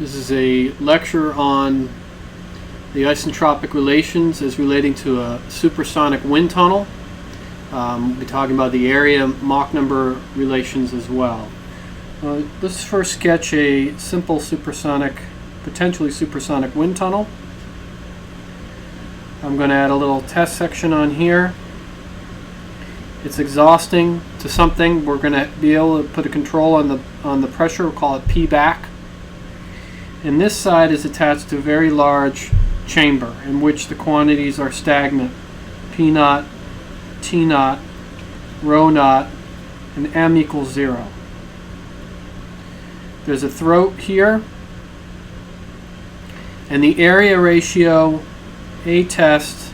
This is a lecture on the isentropic relations as relating to a supersonic wind tunnel. We'll be talking about the area Mach number relations as well. Let's first sketch a simple supersonic, potentially supersonic wind tunnel. I'm going to add a little test section on here. It's exhausting to something. We're going to be able to put a control on the pressure. We'll call it P back. And this side is attached to a very large chamber in which the quantities are stagnant. P naught, T naught, rho naught, and M equals 0. There's a throat here, and the area ratio A test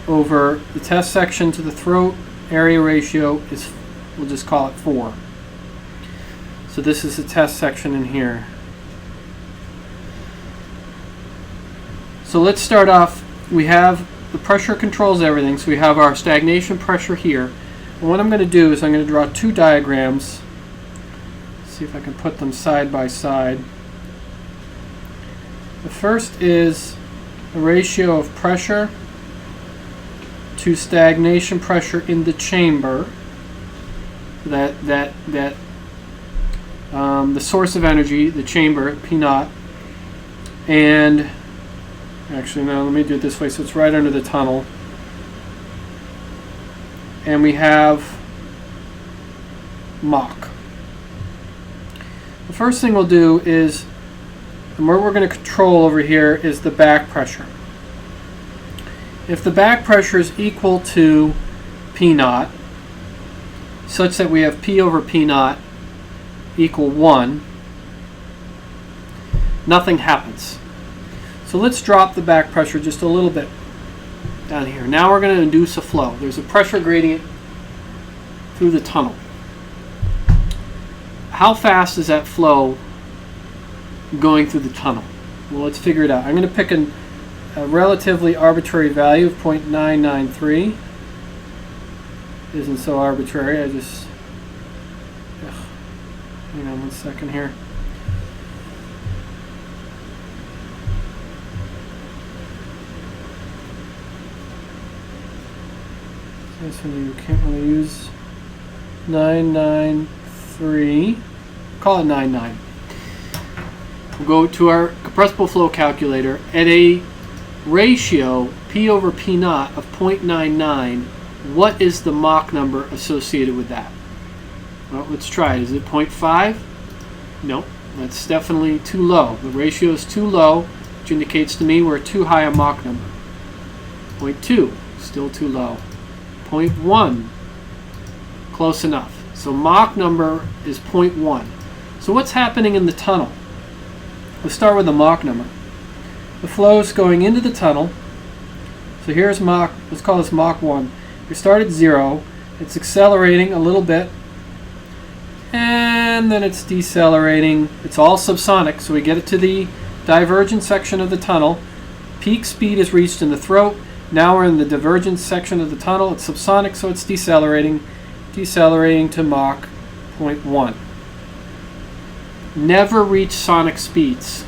over the test section to the throat area ratio is, we'll just call it 4. So this is the test section in here. So let's start off. We have the pressure controls everything, so we have our stagnation pressure here. And what I'm going to do is I'm going to draw two diagrams. Let's see if I can put them side by side. The first is the ratio of pressure to stagnation pressure in the chamber. The source of energy, the chamber, P naught, and actually no, let me do it this way so it's right under the tunnel. And we have Mach. The first thing we'll do is, and what we're going to control over here is the back pressure. If the back pressure is equal to P naught, such that we have P over P naught equal 1, nothing happens. So let's drop the back pressure just a little bit down here. Now we're going to induce a flow. There's a pressure gradient through the tunnel. How fast is that flow going through the tunnel? Well, let's figure it out. I'm going to pick a relatively arbitrary value of 0.993. Isn't so arbitrary. Hang on one second here. This one you can't really use 993. Call it 99. We'll go to our compressible flow calculator. At a ratio P over P naught of 0.99, what is the Mach number associated with that? Well, let's try it. Is it 0.5? No, that's definitely too low. The ratio is too low, which indicates to me we're too high a Mach number. 0.2, still too low. 0.1, close enough. So Mach number is 0.1. So what's happening in the tunnel? Let's start with the Mach number. The flow is going into the tunnel. So here's Mach, let's call this Mach 1. We start at 0. It's accelerating a little bit. And then it's decelerating. It's all subsonic, so we get it to the divergent section of the tunnel. Peak speed is reached in the throat. Now we're in the divergent section of the tunnel. It's subsonic, so it's decelerating to Mach 0.1. Never reach sonic speeds.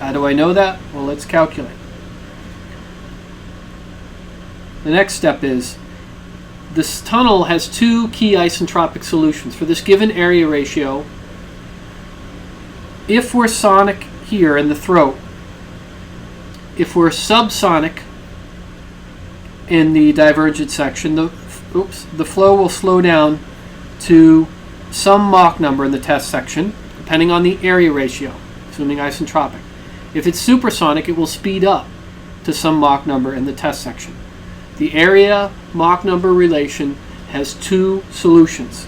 How do I know that? Well, let's calculate. The next step is, this tunnel has two key isentropic solutions for this given area ratio. If we're sonic here in the throat, if we're subsonic in the divergent section, the flow will slow down to some Mach number in the test section, depending on the area ratio, assuming isentropic. If it's supersonic, it will speed up to some Mach number in the test section. The area Mach number relation has two solutions.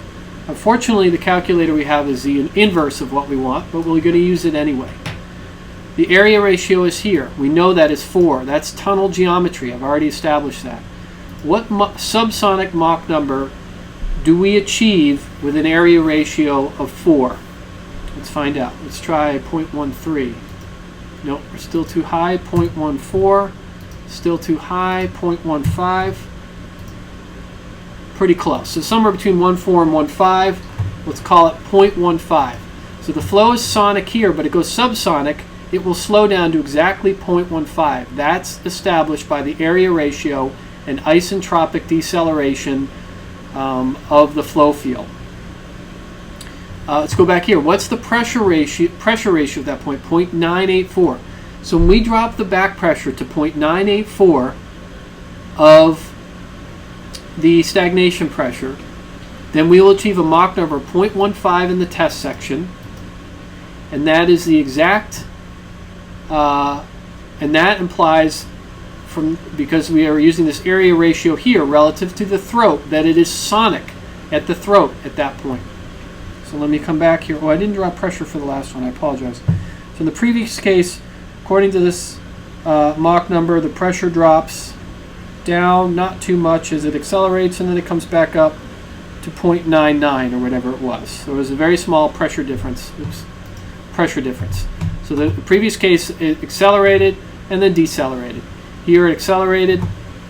Unfortunately, the calculator we have is the inverse of what we want, but we're going to use it anyway. The area ratio is here. We know that is 4. That's tunnel geometry. I've already established that. What subsonic Mach number do we achieve with an area ratio of 4? Let's find out. Let's try 0.13. Nope, we're still too high. 0.14. Still too high. 0.15. Pretty close. So somewhere between 1.4 and 1.5. Let's call it 0.15. So the flow is sonic here, but it goes subsonic. It will slow down to exactly 0.15. That's established by the area ratio and isentropic deceleration of the flow field. Let's go back here. What's the pressure ratio at that point? 0.984. So when we drop the back pressure to 0.984 of the stagnation pressure, then we will achieve a Mach number of 0.15 in the test section, and that is the exact, and that implies, because we are using this area ratio here relative to the throat, that it is sonic at the throat at that point. So let me come back here. Oh, I didn't draw pressure for the last one. I apologize. So in the previous case, according to this Mach number, the pressure drops down, not too much, as it accelerates, and then it comes back up to 0.99 or whatever it was. So it was a very small pressure difference. Oops. Pressure difference. So the previous case, it accelerated and then decelerated. Here it accelerated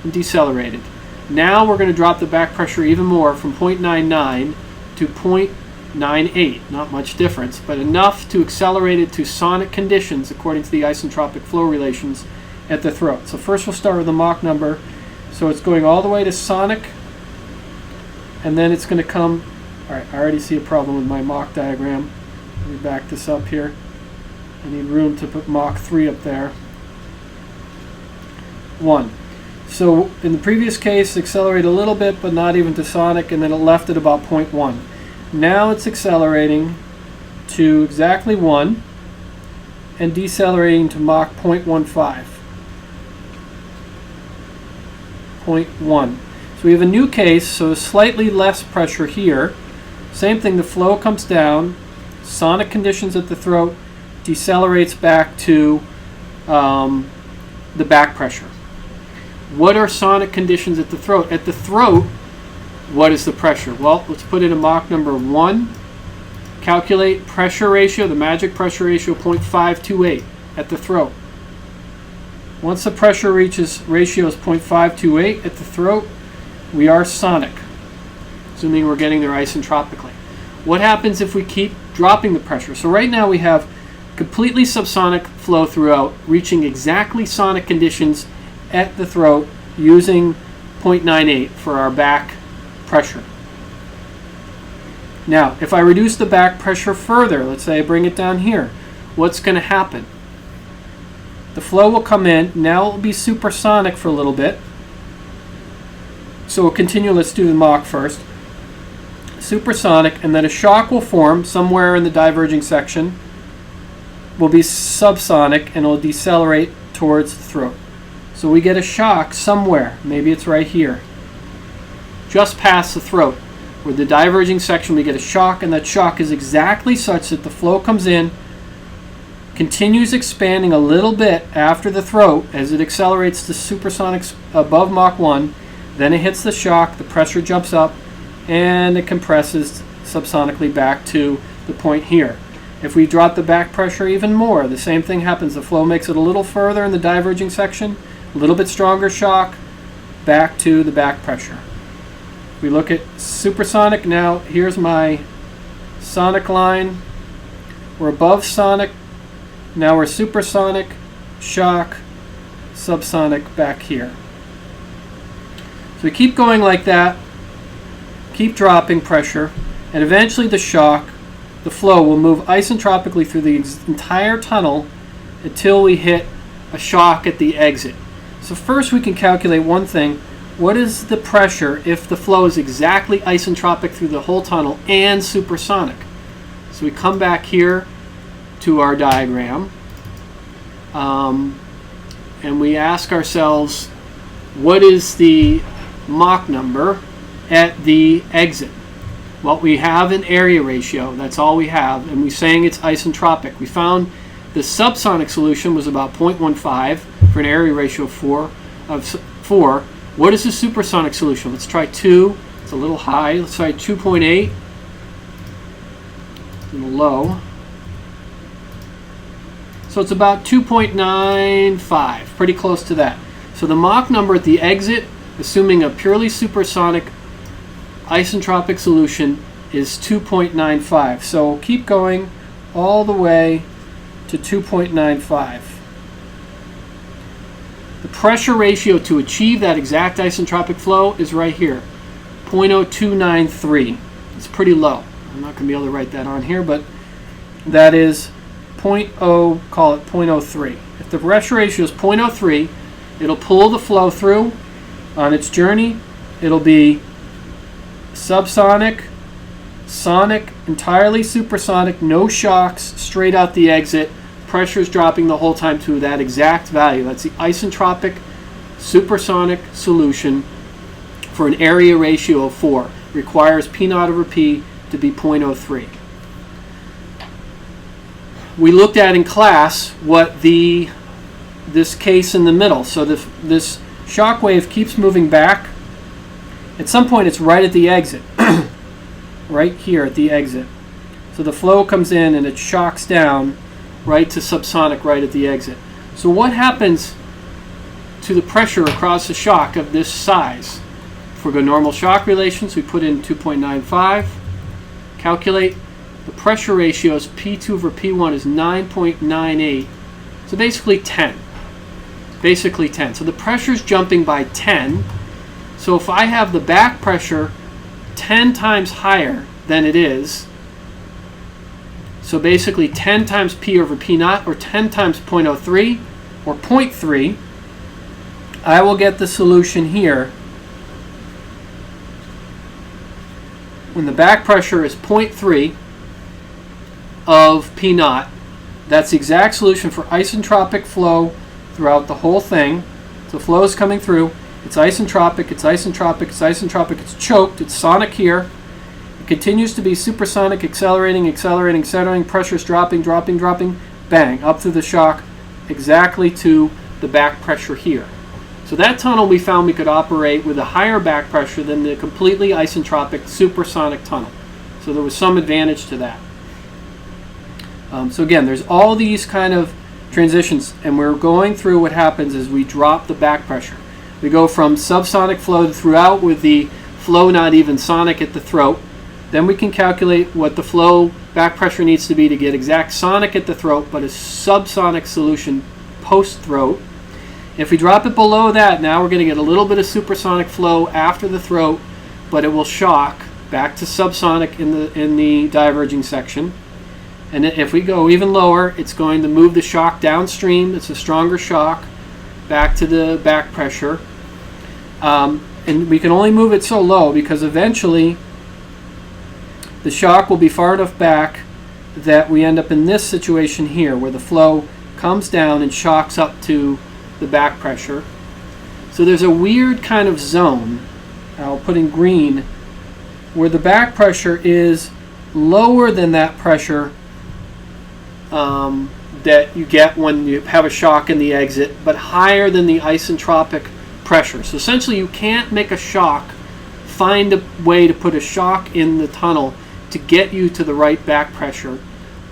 and decelerated. Now we're going to drop the back pressure even more from 0.99 to 0.98. Not much difference, but enough to accelerate it to sonic conditions according to the isentropic flow relations at the throat. So first we'll start with the Mach number. So it's going all the way to sonic, and then it's going to come. All right, I already see a problem with my Mach diagram. Let me back this up here. I need room to put Mach 3 up there. 1. So in the previous case, accelerate a little bit, but not even to sonic, and then it left at about 0.1. Now it's accelerating to exactly 1 and decelerating to Mach 0.15. 0.1. So we have a new case, so slightly less pressure here. Same thing, the flow comes down, sonic conditions at the throat, decelerates back to the back pressure. What are sonic conditions at the throat? At the throat, what is the pressure? Well, let's put in a Mach number 1. Calculate pressure ratio, the magic pressure ratio, 0.528 at the throat. Once the pressure ratio is 0.528 at the throat, we are sonic, assuming we're getting there isentropically. What happens if we keep dropping the pressure? So right now we have completely subsonic flow throughout, reaching exactly sonic conditions at the throat using 0.98 for our back pressure. Now, if I reduce the back pressure further, let's say I bring it down here, what's going to happen? The flow will come in. Now it will be supersonic for a little bit. So we'll continue. Let's do the Mach first. Supersonic, and then a shock will form somewhere in the diverging section. Will be subsonic, and it will decelerate towards the throat. So we get a shock somewhere. Maybe it's right here, just past the throat, where the diverging section we get a shock, and that shock is exactly such that the flow comes in, continues expanding a little bit after the throat as it accelerates to supersonics above Mach 1, then it hits the shock, the pressure jumps up, and it compresses subsonically back to the point here. If we drop the back pressure even more, the same thing happens. The flow makes it a little further in the diverging section, a little bit stronger shock, back to the back pressure. We look at supersonic. Now here's my sonic line. We're above sonic. Now we're supersonic, shock, subsonic back here. So we keep going like that, keep dropping pressure, and eventually the shock, the flow, will move isentropically through the entire tunnel until we hit a shock at the exit. So first we can calculate one thing. What is the pressure if the flow is exactly isentropic through the whole tunnel and supersonic? So we come back here to our diagram, and we ask ourselves, what is the Mach number at the exit? Well, we have an area ratio. That's all we have, and we're saying it's isentropic. We found the subsonic solution was about 0.15 for an area ratio of 4. What is the supersonic solution? Let's try 2. It's a little high. Let's try 2.8. A little low. So it's about 2.95, pretty close to that. So the Mach number at the exit, assuming a purely supersonic isentropic solution, is 2.95. So keep going all the way to 2.95. The pressure ratio to achieve that exact isentropic flow is right here, 0.0293. It's pretty low. I'm not going to be able to write that on here, but that is call it 0.03. If the pressure ratio is 0.03, it'll pull the flow through on its journey. It'll be subsonic, sonic, entirely supersonic, no shocks, straight out the exit. Pressure's dropping the whole time to that exact value. That's the isentropic supersonic solution for an area ratio of 4. Requires P naught over P to be 0.03. We looked at in class what this case in the middle. So this shock wave keeps moving back. At some point it's right at the exit. Right here at the exit. So the flow comes in and it shocks down right to subsonic right at the exit. So what happens to the pressure across the shock of this size? If we go normal shock relations, we put in 2.95, calculate. The pressure ratio is P2 over P1 is 9.98. So basically 10. Basically 10. So the pressure is jumping by 10. So if I have the back pressure 10 times higher than it is, so basically 10 times P over P naught, or 10 times 0.03, or 0.3, I will get the solution here when the back pressure is 0.3 of P naught. That's the exact solution for isentropic flow throughout the whole thing. So flow is coming through. It's isentropic, it's isentropic, it's isentropic, it's choked, it's sonic here. It continues to be supersonic, accelerating, accelerating, accelerating, pressure's dropping, dropping, dropping, bang, up through the shock, exactly to the back pressure here. So that tunnel we found we could operate with a higher back pressure than the completely isentropic supersonic tunnel. So there was some advantage to that. So again, there's all these kind of transitions, and we're going through what happens is we drop the back pressure. We go from subsonic flow to throughout with the flow not even sonic at the throat. Then we can calculate what the flow back pressure needs to be to get exact sonic at the throat, but a subsonic solution post-throat. If we drop it below that, now we're going to get a little bit of supersonic flow after the throat, but it will shock back to subsonic in the diverging section. And if we go even lower, it's going to move the shock downstream. It's a stronger shock back to the back pressure. And we can only move it so low because eventually the shock will be far enough back that we end up in this situation here where the flow comes down and shocks up to the back pressure. So there's a weird kind of zone, I'll put in green, where the back pressure is lower than that pressure that you get when you have a shock in the exit, but higher than the isentropic pressure. So essentially you can't make a shock, find a way to put a shock in the tunnel to get you to the right back pressure.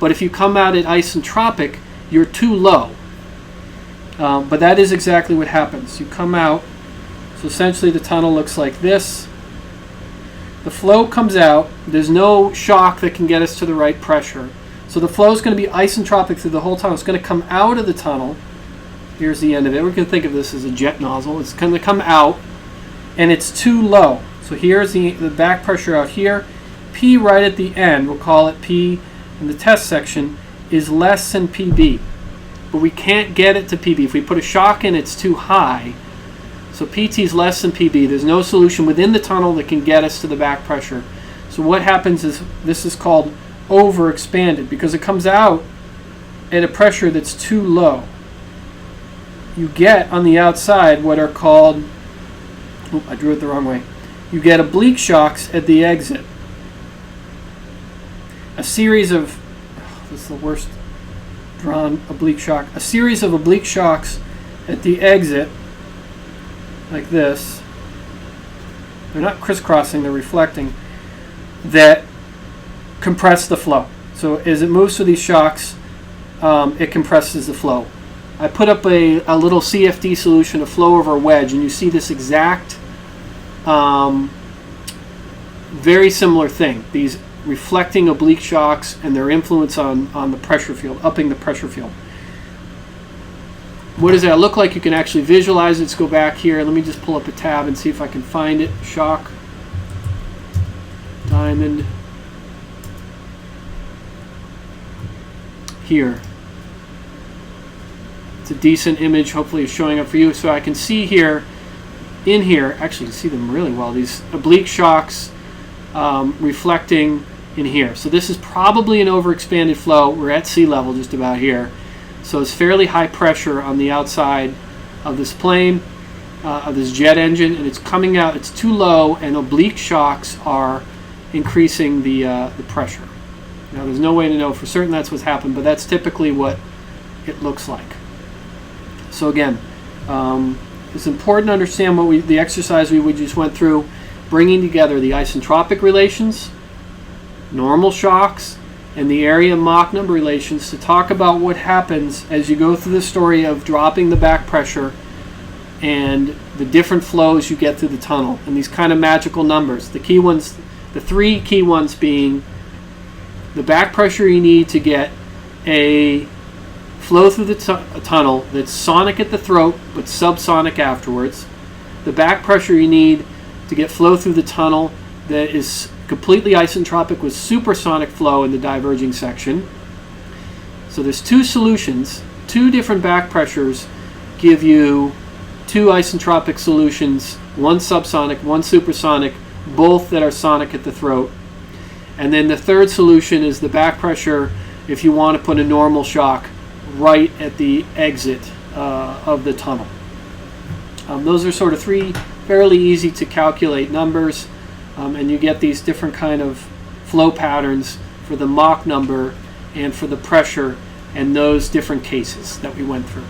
But if you come out at isentropic, you're too low. But that is exactly what happens. You come out, so essentially the tunnel looks like this. The flow comes out, there's no shock that can get us to the right pressure. So the flow is going to be isentropic through the whole tunnel. It's going to come out of the tunnel. Here's the end of it. We're going to think of this as a jet nozzle. It's going to come out, and it's too low. So here's the back pressure out here. P right at the end, we'll call it P in the test section, is less than PB. But we can't get it to PB. If we put a shock in, it's too high. So PT is less than PB. There's no solution within the tunnel that can get us to the back pressure. So what happens is this is called overexpanded because it comes out at a pressure that's too low. You get on the outside what are called, I drew it the wrong way. You get oblique shocks at the exit. A series of, this is the worst drawn oblique shock. A series of oblique shocks at the exit, like this. They're not crisscrossing, they're reflecting, that compress the flow. So as it moves through these shocks, it compresses the flow. I put up a little CFD solution of flow over a wedge, and you see this exact very similar thing. These reflecting oblique shocks and their influence on the pressure field, upping the pressure field. What does that look like? You can actually visualize it. Let's go back here. Let me just pull up a tab and see if I can find it. Shock, diamond, here. It's a decent image. Hopefully it's showing up for you. So I can see here, in here, actually you can see them really well, these oblique shocks reflecting in here. So this is probably an overexpanded flow. We're at sea level just about here. So it's fairly high pressure on the outside of this plane, of this jet engine, and it's coming out, it's too low, and oblique shocks are increasing the pressure. Now there's no way to know for certain that's what's happened, but that's typically what it looks like. So again, it's important to understand what the exercise we just went through, bringing together the isentropic relations, normal shocks, and the area Mach number relations to talk about what happens as you go through the story of dropping the back pressure and the different flows you get through the tunnel, and these kind of magical numbers. The key ones, the three key ones being the back pressure you need to get a flow through the tunnel that's sonic at the throat but subsonic afterwards, the back pressure you need to get flow through the tunnel that is completely isentropic with supersonic flow in the diverging section. So there's two solutions, two different back pressures give you two isentropic solutions, one subsonic, one supersonic, both that are sonic at the throat. And then the third solution is the back pressure if you want to put a normal shock right at the exit of the tunnel. Those are sort of three fairly easy to calculate numbers, and you get these different kind of flow patterns for the Mach number and for the pressure and those different cases that we went through.